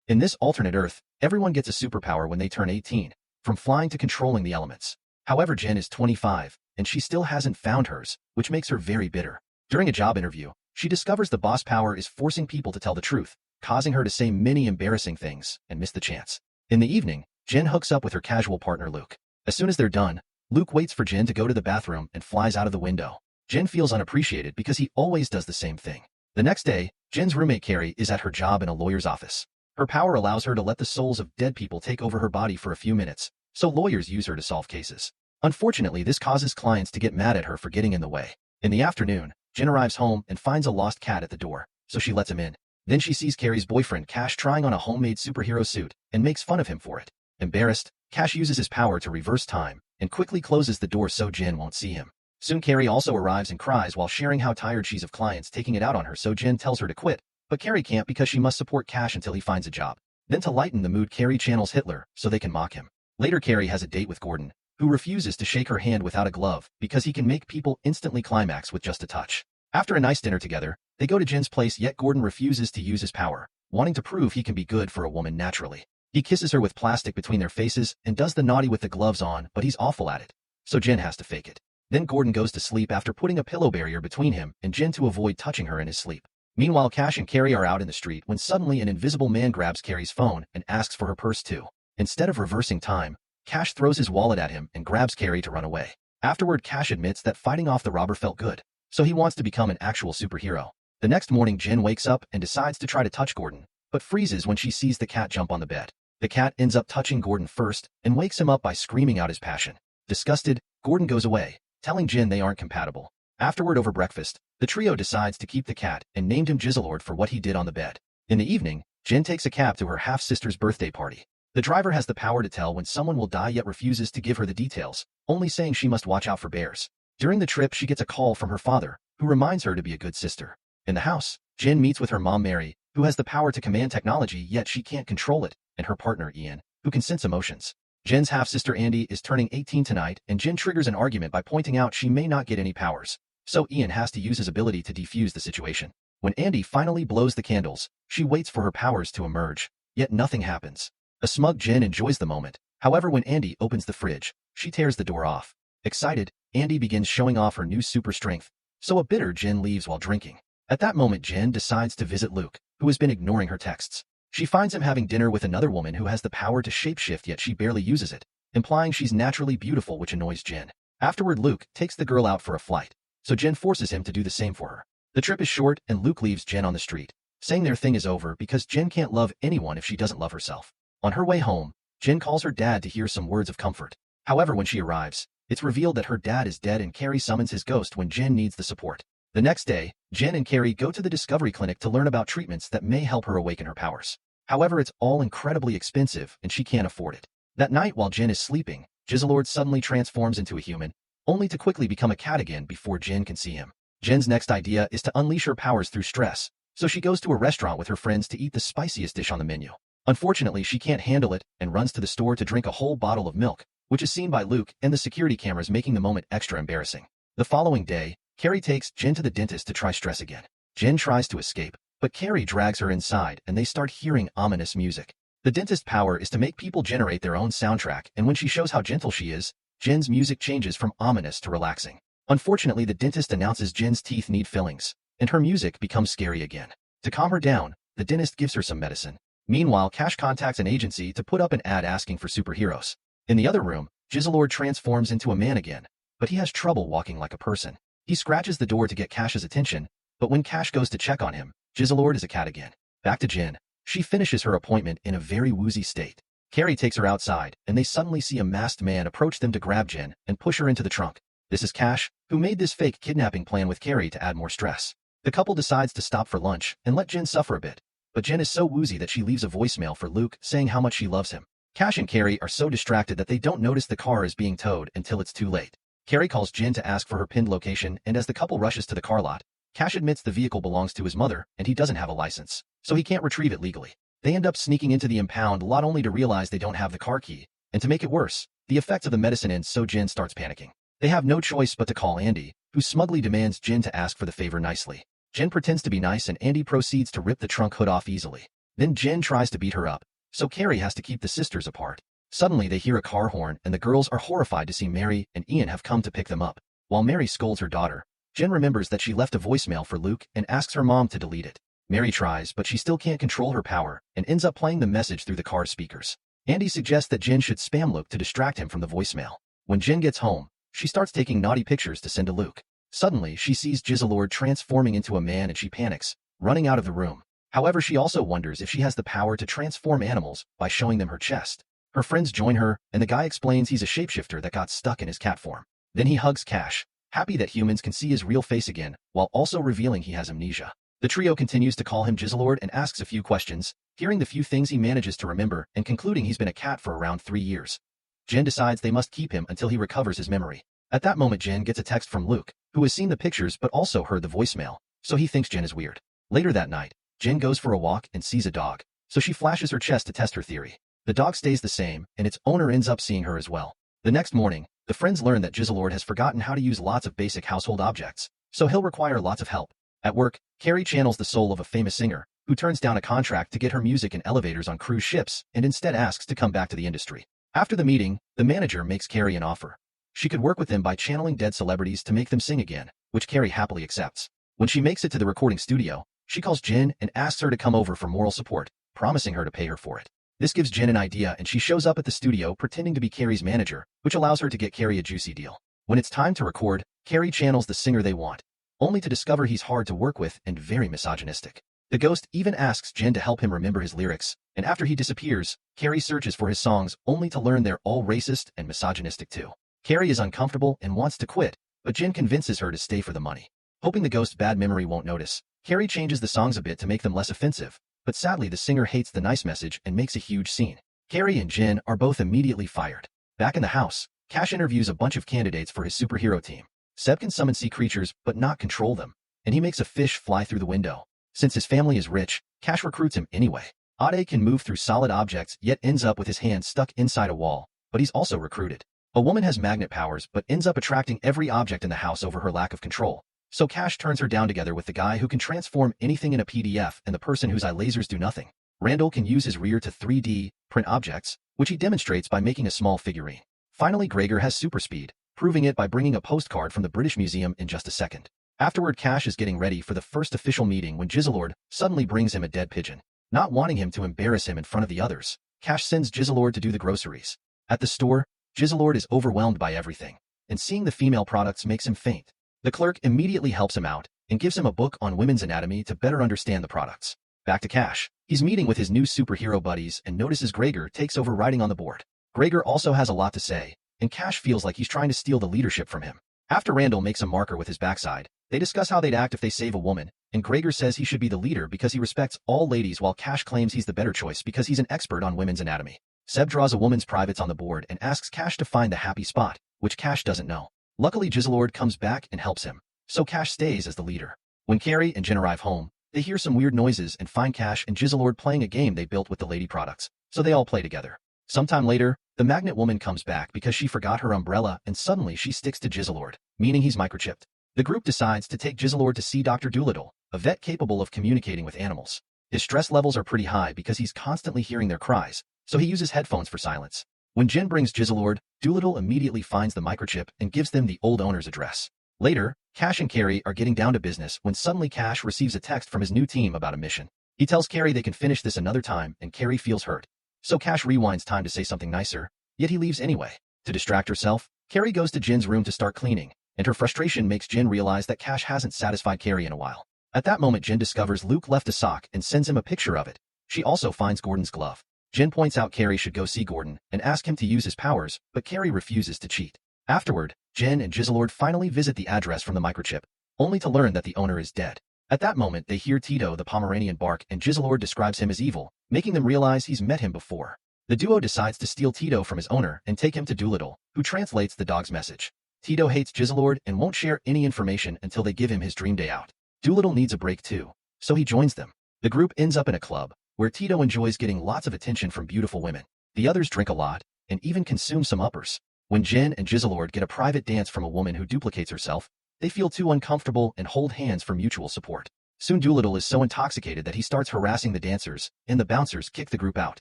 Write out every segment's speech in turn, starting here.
In this alternate Earth, everyone gets a superpower when they turn 18, from flying to controlling the elements. However, Jen is 25, and she still hasn't found hers, which makes her very bitter. During a job interview, she discovers the boss power is forcing people to tell the truth, causing her to say many embarrassing things and miss the chance. In the evening, Jen hooks up with her casual partner Luke. As soon as they're done, Luke waits for Jen to go to the bathroom and flies out of the window. Jen feels unappreciated because he always does the same thing. The next day, Jen's roommate Carrie is at her job in a lawyer's office. Her power allows her to let the souls of dead people take over her body for a few minutes, so lawyers use her to solve cases. Unfortunately, this causes clients to get mad at her for getting in the way. In the afternoon, Jen arrives home and finds a lost cat at the door, so she lets him in. Then she sees Carrie's boyfriend Cash trying on a homemade superhero suit and makes fun of him for it. Embarrassed, Cash uses his power to reverse time and quickly closes the door so Jen won't see him. Soon Carrie also arrives and cries while sharing how tired she's of clients taking it out on her, so Jen tells her to quit, but Carrie can't because she must support Cash until he finds a job. Then to lighten the mood, Carrie channels Hitler so they can mock him. Later, Carrie has a date with Gordon, who refuses to shake her hand without a glove because he can make people instantly climax with just a touch. After a nice dinner together, they go to Jen's place, yet Gordon refuses to use his power, wanting to prove he can be good for a woman naturally. He kisses her with plastic between their faces and does the naughty with the gloves on, but he's awful at it, so Jen has to fake it. Then Gordon goes to sleep after putting a pillow barrier between him and Jen to avoid touching her in his sleep. Meanwhile, Cash and Carrie are out in the street when suddenly an invisible man grabs Carrie's phone and asks for her purse too. Instead of reversing time, Cash throws his wallet at him and grabs Carrie to run away. Afterward, Cash admits that fighting off the robber felt good, so he wants to become an actual superhero. The next morning, Jen wakes up and decides to try to touch Gordon, but freezes when she sees the cat jump on the bed. The cat ends up touching Gordon first and wakes him up by screaming out his passion. Disgusted, Gordon goes away, telling Jen they aren't compatible. Afterward, over breakfast, the trio decides to keep the cat and named him Jizzlord for what he did on the bed. In the evening, Jen takes a cab to her half-sister's birthday party. The driver has the power to tell when someone will die yet refuses to give her the details, only saying she must watch out for bears. During the trip, she gets a call from her father, who reminds her to be a good sister. In the house, Jen meets with her mom Mary, who has the power to command technology yet she can't control it, and her partner Ian, who can sense emotions. Jen's half-sister Andy is turning 18 tonight, and Jen triggers an argument by pointing out she may not get any powers, so Ian has to use his ability to defuse the situation. When Andy finally blows the candles, she waits for her powers to emerge, yet nothing happens. A smug Jen enjoys the moment. However, when Andy opens the fridge, she tears the door off. Excited, Andy begins showing off her new super strength, so a bitter Jen leaves while drinking. At that moment, Jen decides to visit Luke, who has been ignoring her texts. She finds him having dinner with another woman who has the power to shapeshift, yet she barely uses it, implying she's naturally beautiful, which annoys Jen. Afterward, Luke takes the girl out for a flight, so Jen forces him to do the same for her. The trip is short, and Luke leaves Jen on the street, saying their thing is over because Jen can't love anyone if she doesn't love herself. On her way home, Jen calls her dad to hear some words of comfort. However, when she arrives, it's revealed that her dad is dead and Carrie summons his ghost when Jen needs the support. The next day, Jen and Carrie go to the Discovery Clinic to learn about treatments that may help her awaken her powers. However, it's all incredibly expensive and she can't afford it. That night, while Jen is sleeping, Jizzlord suddenly transforms into a human, only to quickly become a cat again before Jen can see him. Jen's next idea is to unleash her powers through stress, so she goes to a restaurant with her friends to eat the spiciest dish on the menu. Unfortunately, she can't handle it and runs to the store to drink a whole bottle of milk, which is seen by Luke and the security cameras, making the moment extra embarrassing. The following day, Carrie takes Jen to the dentist to try stress again. Jen tries to escape, but Carrie drags her inside and they start hearing ominous music. The dentist's power is to make people generate their own soundtrack, and when she shows how gentle she is, Jen's music changes from ominous to relaxing. Unfortunately, the dentist announces Jen's teeth need fillings, and her music becomes scary again. To calm her down, the dentist gives her some medicine. Meanwhile, Cash contacts an agency to put up an ad asking for superheroes. In the other room, Jizzlord transforms into a man again, but he has trouble walking like a person. He scratches the door to get Cash's attention, but when Cash goes to check on him, Jizzlord is a cat again. Back to Jen. She finishes her appointment in a very woozy state. Carrie takes her outside, and they suddenly see a masked man approach them to grab Jen and push her into the trunk. This is Cash, who made this fake kidnapping plan with Carrie to add more stress. The couple decides to stop for lunch and let Jen suffer a bit, but Jen is so woozy that she leaves a voicemail for Luke saying how much she loves him. Cash and Carrie are so distracted that they don't notice the car is being towed until it's too late. Carrie calls Jen to ask for her pinned location, and as the couple rushes to the car lot, Cash admits the vehicle belongs to his mother and he doesn't have a license, so he can't retrieve it legally. They end up sneaking into the impound lot only to realize they don't have the car key, and to make it worse, the effects of the medicine end, so Jen starts panicking. They have no choice but to call Andy, who smugly demands Jen to ask for the favor nicely. Jen pretends to be nice and Andy proceeds to rip the trunk hood off easily. Then Jin tries to beat her up, so Carrie has to keep the sisters apart. Suddenly they hear a car horn and the girls are horrified to see Mary and Ian have come to pick them up. While Mary scolds her daughter, Jin remembers that she left a voicemail for Luke and asks her mom to delete it. Mary tries, but she still can't control her power and ends up playing the message through the car's speakers. Andy suggests that Jin should spam Luke to distract him from the voicemail. When Jin gets home, she starts taking naughty pictures to send to Luke. Suddenly, she sees Jizzlord transforming into a man and she panics, running out of the room. However, she also wonders if she has the power to transform animals by showing them her chest. Her friends join her, and the guy explains he's a shapeshifter that got stuck in his cat form. Then he hugs Cash, happy that humans can see his real face again, while also revealing he has amnesia. The trio continues to call him Jizzlord and asks a few questions, hearing the few things he manages to remember and concluding he's been a cat for around 3 years. Jin decides they must keep him until he recovers his memory. At that moment, Jin gets a text from Luke, who has seen the pictures but also heard the voicemail, so he thinks Jin is weird. Later that night, Jin goes for a walk and sees a dog, so she flashes her chest to test her theory. The dog stays the same, and its owner ends up seeing her as well. The next morning, the friends learn that Jizzlord has forgotten how to use lots of basic household objects, so he'll require lots of help. At work, Carrie channels the soul of a famous singer, who turns down a contract to get her music in elevators on cruise ships and instead asks to come back to the industry. After the meeting, the manager makes Carrie an offer. She could work with him by channeling dead celebrities to make them sing again, which Carrie happily accepts. When she makes it to the recording studio, she calls Jin and asks her to come over for moral support, promising her to pay her for it. This gives Jin an idea and she shows up at the studio pretending to be Carrie's manager, which allows her to get Carrie a juicy deal. When it's time to record, Carrie channels the singer they want, only to discover he's hard to work with and very misogynistic. The ghost even asks Jin to help him remember his lyrics, and after he disappears, Carrie searches for his songs only to learn they're all racist and misogynistic too. Carrie is uncomfortable and wants to quit, but Jin convinces her to stay for the money. Hoping the ghost's bad memory won't notice, Carrie changes the songs a bit to make them less offensive, but sadly the singer hates the nice message and makes a huge scene. Carrie and Jin are both immediately fired. Back in the house, Cash interviews a bunch of candidates for his superhero team. Seb can summon sea creatures but not control them, and he makes a fish fly through the window. Since his family is rich, Cash recruits him anyway. Ade can move through solid objects yet ends up with his hand stuck inside a wall, but he's also recruited. A woman has magnet powers but ends up attracting every object in the house over her lack of control. So Cash turns her down together with the guy who can transform anything in a PDF and the person whose eye lasers do nothing. Randall can use his rear to 3D print objects, which he demonstrates by making a small figurine. Finally, Gregor has super speed, proving it by bringing a postcard from the British Museum in just a second. Afterward, Cash is getting ready for the first official meeting when Jizzlord suddenly brings him a dead pigeon. Not wanting him to embarrass him in front of the others, Cash sends Jizzlord to do the groceries. At the store, Jizzlord is overwhelmed by everything, and seeing the female products makes him faint. The clerk immediately helps him out and gives him a book on women's anatomy to better understand the products. Back to Cash. He's meeting with his new superhero buddies and notices Gregor takes over writing on the board. Gregor also has a lot to say, and Cash feels like he's trying to steal the leadership from him. After Randall makes a marker with his backside, they discuss how they'd act if they save a woman, and Gregor says he should be the leader because he respects all ladies while Cash claims he's the better choice because he's an expert on women's anatomy. Seb draws a woman's privates on the board and asks Cash to find the happy spot, which Cash doesn't know. Luckily, Jizzlord comes back and helps him, so Cash stays as the leader. When Carrie and Jin arrive home, they hear some weird noises and find Cash and Jizzlord playing a game they built with the lady products, so they all play together. Sometime later, the magnet woman comes back because she forgot her umbrella and suddenly she sticks to Jizzlord, meaning he's microchipped. The group decides to take Jizzlord to see Dr. Doolittle, a vet capable of communicating with animals. His stress levels are pretty high because he's constantly hearing their cries, so he uses headphones for silence. When Jin brings Jizzlord, Doolittle immediately finds the microchip and gives them the old owner's address. Later, Cash and Carrie are getting down to business when suddenly Cash receives a text from his new team about a mission. He tells Carrie they can finish this another time and Carrie feels hurt. So Cash rewinds time to say something nicer, yet he leaves anyway. To distract herself, Carrie goes to Jin's room to start cleaning, and her frustration makes Jin realize that Cash hasn't satisfied Carrie in a while. At that moment, Jin discovers Luke left a sock and sends him a picture of it. She also finds Gordon's glove. Jin points out Carrie should go see Gordon and ask him to use his powers, but Carrie refuses to cheat. Afterward, Jin and Jizzlord finally visit the address from the microchip, only to learn that the owner is dead. At that moment, they hear Tito the Pomeranian bark and Jizzlord describes him as evil, making them realize he's met him before. The duo decides to steal Tito from his owner and take him to Doolittle, who translates the dog's message. Tito hates Jizzlord and won't share any information until they give him his dream day out. Doolittle needs a break too, so he joins them. The group ends up in a club, where Tito enjoys getting lots of attention from beautiful women. The others drink a lot, and even consume some uppers. When Jin and Jizzlord get a private dance from a woman who duplicates herself, they feel too uncomfortable and hold hands for mutual support. Soon Doolittle is so intoxicated that he starts harassing the dancers, and the bouncers kick the group out.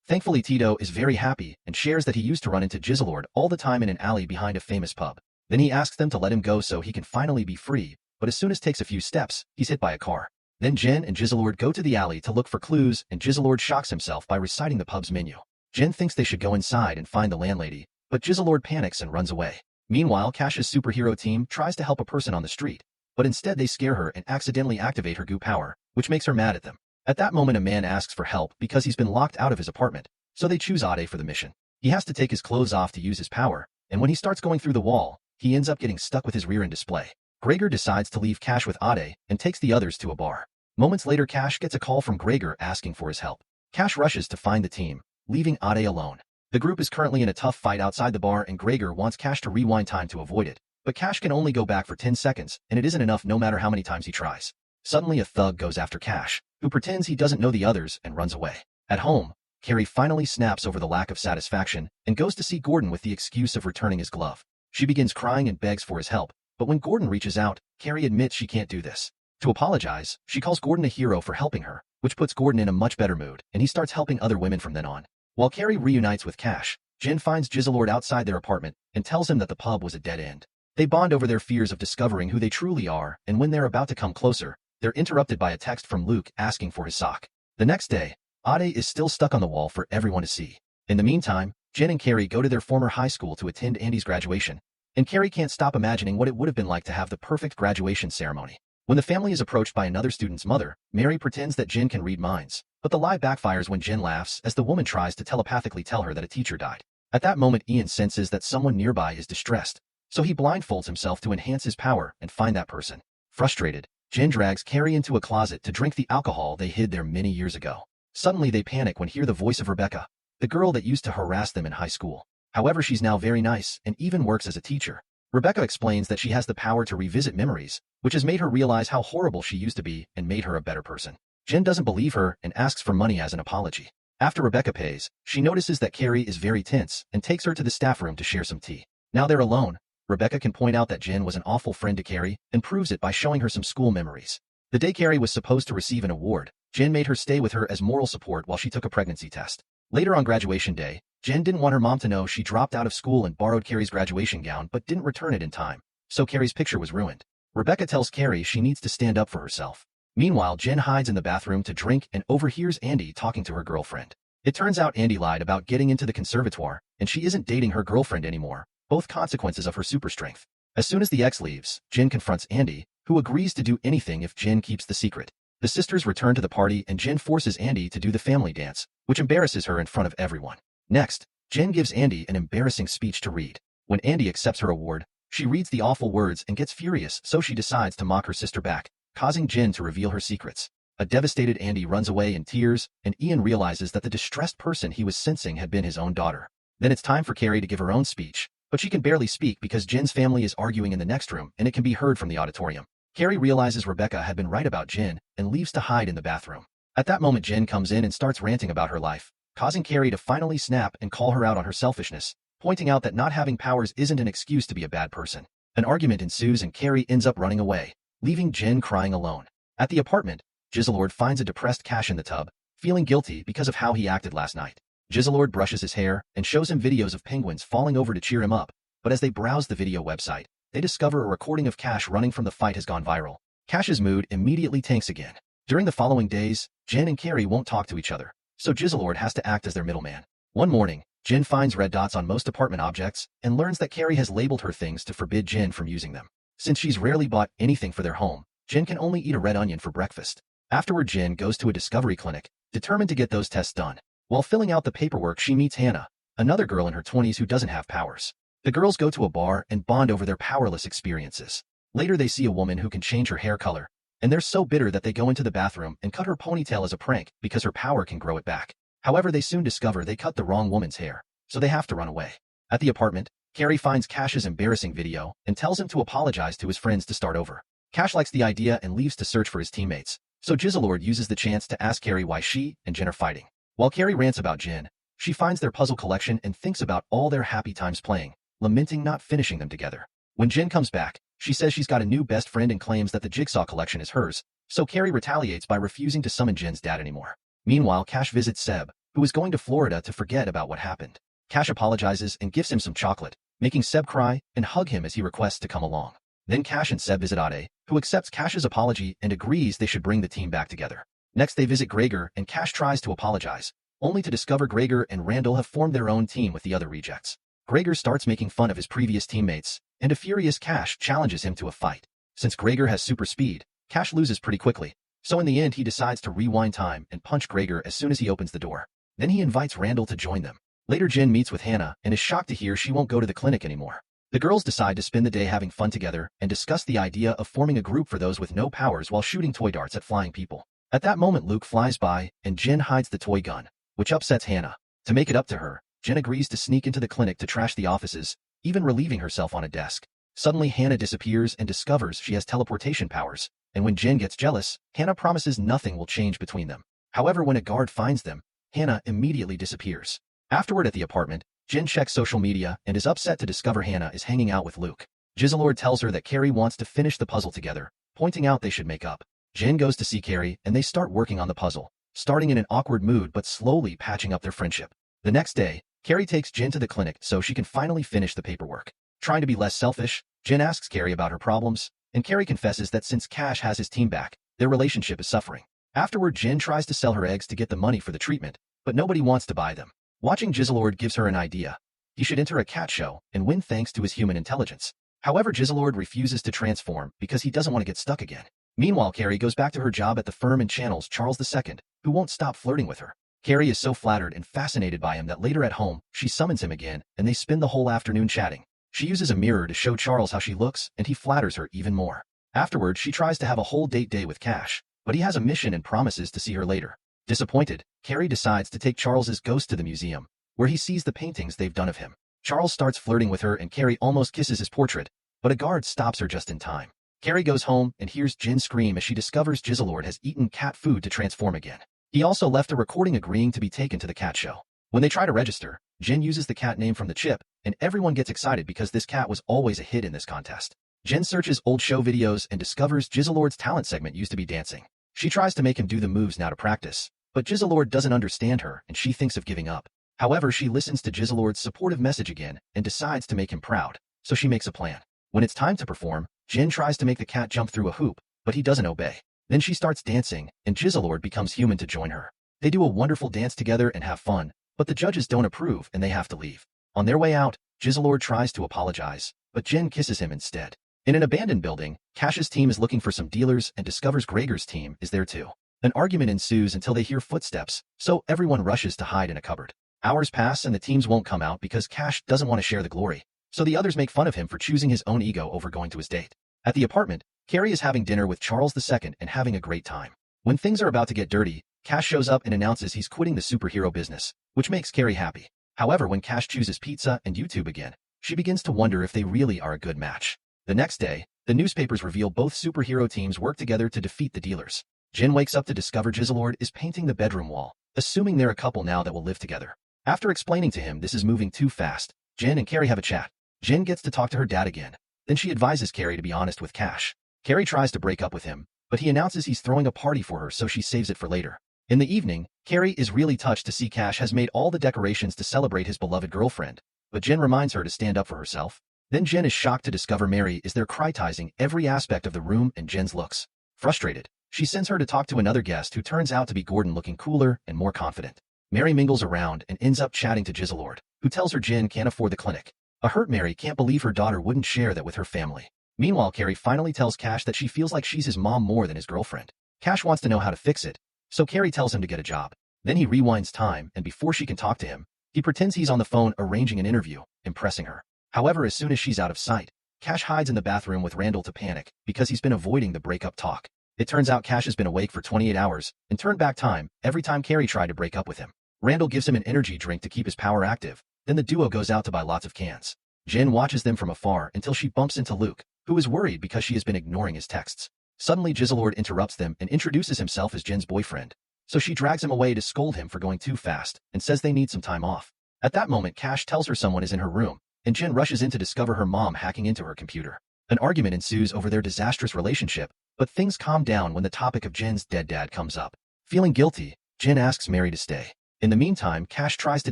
Thankfully, Tito is very happy and shares that he used to run into Jizzlord all the time in an alley behind a famous pub. Then he asks them to let him go so he can finally be free, but as soon as takes a few steps, he's hit by a car. Then Jen and Jizzlord go to the alley to look for clues, and Jizzlord shocks himself by reciting the pub's menu. Jen thinks they should go inside and find the landlady, but Jizzlord panics and runs away. Meanwhile, Cash's superhero team tries to help a person on the street, but instead they scare her and accidentally activate her goo power, which makes her mad at them. At that moment, a man asks for help because he's been locked out of his apartment, so they choose Ade for the mission. He has to take his clothes off to use his power, and when he starts going through the wall, he ends up getting stuck with his rear end display. Gregor decides to leave Cash with Ade and takes the others to a bar. Moments later, Cash gets a call from Gregor asking for his help. Cash rushes to find the team, leaving Ade alone. The group is currently in a tough fight outside the bar, and Gregor wants Cash to rewind time to avoid it, but Cash can only go back for 10 seconds, and it isn't enough no matter how many times he tries. Suddenly, a thug goes after Cash, who pretends he doesn't know the others and runs away. At home, Carrie finally snaps over the lack of satisfaction and goes to see Gordon with the excuse of returning his glove. She begins crying and begs for his help, but when Gordon reaches out, Carrie admits she can't do this. To apologize, she calls Gordon a hero for helping her, which puts Gordon in a much better mood, and he starts helping other women from then on. While Carrie reunites with Cash, Jen finds Jizzlord outside their apartment and tells him that the pub was a dead end. They bond over their fears of discovering who they truly are, and when they're about to come closer, they're interrupted by a text from Luke asking for his sock. The next day, Ade is still stuck on the wall for everyone to see. In the meantime, Jen and Carrie go to their former high school to attend Andy's graduation, and Carrie can't stop imagining what it would have been like to have the perfect graduation ceremony. When the family is approached by another student's mother, Mary pretends that Jen can read minds, but the lie backfires when Jen laughs as the woman tries to telepathically tell her that a teacher died. At that moment, Ian senses that someone nearby is distressed, so he blindfolds himself to enhance his power and find that person. Frustrated, Jen drags Carrie into a closet to drink the alcohol they hid there many years ago. Suddenly they panic when hear the voice of Rebecca, the girl that used to harass them in high school. However, she's now very nice and even works as a teacher. Rebecca explains that she has the power to revisit memories, which has made her realize how horrible she used to be and made her a better person. Jen doesn't believe her and asks for money as an apology. After Rebecca pays, she notices that Carrie is very tense and takes her to the staff room to share some tea. Now they're alone, Rebecca can point out that Jen was an awful friend to Carrie and proves it by showing her some school memories. The day Carrie was supposed to receive an award, Jen made her stay with her as moral support while she took a pregnancy test. Later on graduation day, Jen didn't want her mom to know she dropped out of school and borrowed Carrie's graduation gown but didn't return it in time, so Carrie's picture was ruined. Rebecca tells Carrie she needs to stand up for herself. Meanwhile, Jen hides in the bathroom to drink and overhears Andy talking to her girlfriend. It turns out Andy lied about getting into the conservatoire, and she isn't dating her girlfriend anymore, both consequences of her super strength. As soon as the ex leaves, Jen confronts Andy, who agrees to do anything if Jen keeps the secret. The sisters return to the party and Jen forces Andy to do the family dance, which embarrasses her in front of everyone. Next, Jen gives Andy an embarrassing speech to read. When Andy accepts her award, she reads the awful words and gets furious, so she decides to mock her sister back, causing Jen to reveal her secrets. A devastated Andy runs away in tears, and Ian realizes that the distressed person he was sensing had been his own daughter. Then it's time for Carrie to give her own speech, but she can barely speak because Jen's family is arguing in the next room and it can be heard from the auditorium. Carrie realizes Rebecca had been right about Jen and leaves to hide in the bathroom. At that moment, Jen comes in and starts ranting about her life, causing Carrie to finally snap and call her out on her selfishness, pointing out that not having powers isn't an excuse to be a bad person. An argument ensues and Carrie ends up running away, leaving Jen crying alone. At the apartment, Jizzlord finds a depressed Cash in the tub, feeling guilty because of how he acted last night. Jizzlord brushes his hair and shows him videos of penguins falling over to cheer him up, but as they browse the video website, they discover a recording of Cash running from the fight has gone viral. Cash's mood immediately tanks again. During the following days, Jen and Carrie won't talk to each other, so Jizzlord has to act as their middleman. One morning, Jen finds red dots on most apartment objects and learns that Carrie has labeled her things to forbid Jen from using them. Since she's rarely bought anything for their home, Jen can only eat a red onion for breakfast. Afterward, Jen goes to a discovery clinic, determined to get those tests done. While filling out the paperwork, she meets Hannah, another girl in her 20s who doesn't have powers. The girls go to a bar and bond over their powerless experiences. Later, they see a woman who can change her hair color, and they're so bitter that they go into the bathroom and cut her ponytail as a prank because her power can grow it back. However, they soon discover they cut the wrong woman's hair, so they have to run away. At the apartment, Carrie finds Cash's embarrassing video and tells him to apologize to his friends to start over. Cash likes the idea and leaves to search for his teammates, so Jizzlord uses the chance to ask Carrie why she and Jen are fighting. While Carrie rants about Jen, she finds their puzzle collection and thinks about all their happy times playing, lamenting not finishing them together. When Jen comes back, she says she's got a new best friend and claims that the jigsaw collection is hers, So Carrie retaliates by refusing to summon Jin's dad anymore. Meanwhile, Cash visits Seb, who is going to Florida to forget about what happened. Cash apologizes and gives him some chocolate, making Seb cry and hug him as he requests to come along. Then Cash and Seb visit Ade, who accepts Cash's apology and agrees they should bring the team back together. Next they visit Gregor and Cash tries to apologize, only to discover Gregor and Randall have formed their own team with the other rejects. Gregor starts making fun of his previous teammates, and a furious Cash challenges him to a fight. Since Gregor has super speed, Cash loses pretty quickly, so in the end he decides to rewind time and punch Gregor as soon as he opens the door. Then he invites Randall to join them. Later Jin meets with Hannah and is shocked to hear she won't go to the clinic anymore. The girls decide to spend the day having fun together and discuss the idea of forming a group for those with no powers while shooting toy darts at flying people. At that moment Luke flies by and Jin hides the toy gun, which upsets Hannah. To make it up to her, Jin agrees to sneak into the clinic to trash the offices, even relieving herself on a desk. Suddenly Hannah disappears and discovers she has teleportation powers, and when Jin gets jealous, Hannah promises nothing will change between them. However, when a guard finds them, Hannah immediately disappears. Afterward at the apartment, Jin checks social media and is upset to discover Hannah is hanging out with Luke. Jizzlord tells her that Carrie wants to finish the puzzle together, pointing out they should make up. Jin goes to see Carrie and they start working on the puzzle, starting in an awkward mood but slowly patching up their friendship. The next day, Carrie takes Jin to the clinic so she can finally finish the paperwork. Trying to be less selfish, Jin asks Carrie about her problems, and Carrie confesses that since Cash has his team back, their relationship is suffering. Afterward, Jin tries to sell her eggs to get the money for the treatment, but nobody wants to buy them. Watching Jizzlord gives her an idea. He should enter a cat show and win thanks to his human intelligence. However, Jizzlord refuses to transform because he doesn't want to get stuck again. Meanwhile, Carrie goes back to her job at the firm and channels Charles II, who won't stop flirting with her. Carrie is so flattered and fascinated by him that later at home, she summons him again, and they spend the whole afternoon chatting. She uses a mirror to show Charles how she looks, and he flatters her even more. Afterward, she tries to have a whole date day with Cash, but he has a mission and promises to see her later. Disappointed, Carrie decides to take Charles's ghost to the museum, where he sees the paintings they've done of him. Charles starts flirting with her and Carrie almost kisses his portrait, but a guard stops her just in time. Carrie goes home and hears Jin scream as she discovers Jizzlord has eaten cat food to transform again. He also left a recording agreeing to be taken to the cat show. When they try to register, Jin uses the cat name from the chip, and everyone gets excited because this cat was always a hit in this contest. Jin searches old show videos and discovers Jizzlord's talent segment used to be dancing. She tries to make him do the moves now to practice, but Jizzlord doesn't understand her and she thinks of giving up. However, she listens to Jizzlord's supportive message again and decides to make him proud, so she makes a plan. When it's time to perform, Jin tries to make the cat jump through a hoop, but he doesn't obey. Then she starts dancing, and Jizzlord becomes human to join her. They do a wonderful dance together and have fun, but the judges don't approve and they have to leave. On their way out, Jizzlord tries to apologize, but Jin kisses him instead. In an abandoned building, Cash's team is looking for some dealers and discovers Gregor's team is there too. An argument ensues until they hear footsteps, so everyone rushes to hide in a cupboard. Hours pass and the teams won't come out because Cash doesn't want to share the glory, so the others make fun of him for choosing his own ego over going to his date. At the apartment, Carrie is having dinner with Charles II and having a great time. When things are about to get dirty, Cash shows up and announces he's quitting the superhero business, which makes Carrie happy. However, when Cash chooses pizza and YouTube again, she begins to wonder if they really are a good match. The next day, the newspapers reveal both superhero teams work together to defeat the dealers. Jin wakes up to discover Jizzlord is painting the bedroom wall, assuming they're a couple now that will live together. After explaining to him this is moving too fast, Jin and Carrie have a chat. Jin gets to talk to her dad again. Then she advises Carrie to be honest with Cash. Carrie tries to break up with him, but he announces he's throwing a party for her so she saves it for later. In the evening, Carrie is really touched to see Cash has made all the decorations to celebrate his beloved girlfriend, but Jin reminds her to stand up for herself. Then Jin is shocked to discover Mary is there critizing every aspect of the room and Jin's looks. Frustrated, she sends her to talk to another guest who turns out to be Gordon looking cooler and more confident. Mary mingles around and ends up chatting to Jizzlord, who tells her Jin can't afford the clinic. A hurt Mary can't believe her daughter wouldn't share that with her family. Meanwhile, Carrie finally tells Cash that she feels like she's his mom more than his girlfriend. Cash wants to know how to fix it, so Carrie tells him to get a job. Then he rewinds time, and before she can talk to him, he pretends he's on the phone arranging an interview, impressing her. However, as soon as she's out of sight, Cash hides in the bathroom with Randall to panic because he's been avoiding the breakup talk. It turns out Cash has been awake for 28 hours and turned back time every time Carrie tried to break up with him. Randall gives him an energy drink to keep his power active. Then the duo goes out to buy lots of cans. Jin watches them from afar until she bumps into Luke, who is worried because she has been ignoring his texts. Suddenly, Jizzlord interrupts them and introduces himself as Jin's boyfriend. So she drags him away to scold him for going too fast and says they need some time off. At that moment, Cash tells her someone is in her room, and Jin rushes in to discover her mom hacking into her computer. An argument ensues over their disastrous relationship, But things calm down when the topic of Jin's dead dad comes up. Feeling guilty, Jin asks Mary to stay. In the meantime, Cash tries to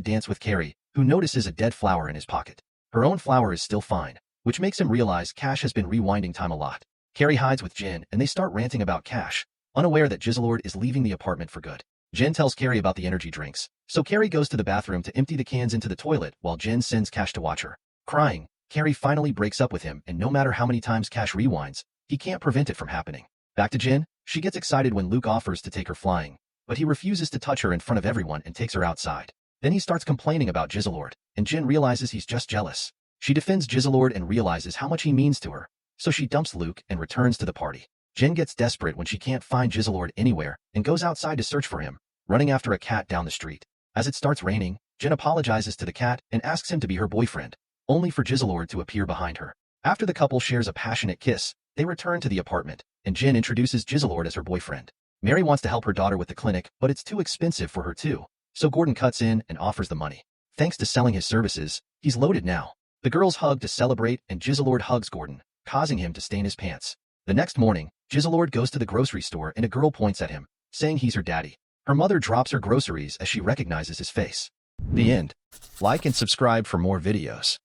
dance with Carrie, who notices a dead flower in his pocket. Her own flower is still fine, which makes him realize Cash has been rewinding time a lot. Carrie hides with Jin, and they start ranting about Cash, unaware that Jizzlord is leaving the apartment for good. Jin tells Carrie about the energy drinks, so Carrie goes to the bathroom to empty the cans into the toilet while Jin sends Cash to watch her. Crying, Carrie finally breaks up with him, and no matter how many times Cash rewinds, he can't prevent it from happening. Back to Jin, she gets excited when Luke offers to take her flying, but he refuses to touch her in front of everyone and takes her outside. Then he starts complaining about Jizzlord, and Jin realizes he's just jealous. She defends Jizzlord and realizes how much he means to her, so she dumps Luke and returns to the party. Jin gets desperate when she can't find Jizzlord anywhere and goes outside to search for him, running after a cat down the street. As it starts raining, Jin apologizes to the cat and asks him to be her boyfriend, only for Jizzlord to appear behind her. After the couple shares a passionate kiss, they return to the apartment, and Jin introduces Jizzlord as her boyfriend. Mary wants to help her daughter with the clinic, but it's too expensive for her too, so Gordon cuts in and offers the money. Thanks to selling his services, he's loaded now. The girls hug to celebrate, and Jizzlord hugs Gordon, causing him to stain his pants. The next morning, Jizzlord goes to the grocery store and a girl points at him, saying he's her daddy. Her mother drops her groceries as she recognizes his face. The end. Like and subscribe for more videos.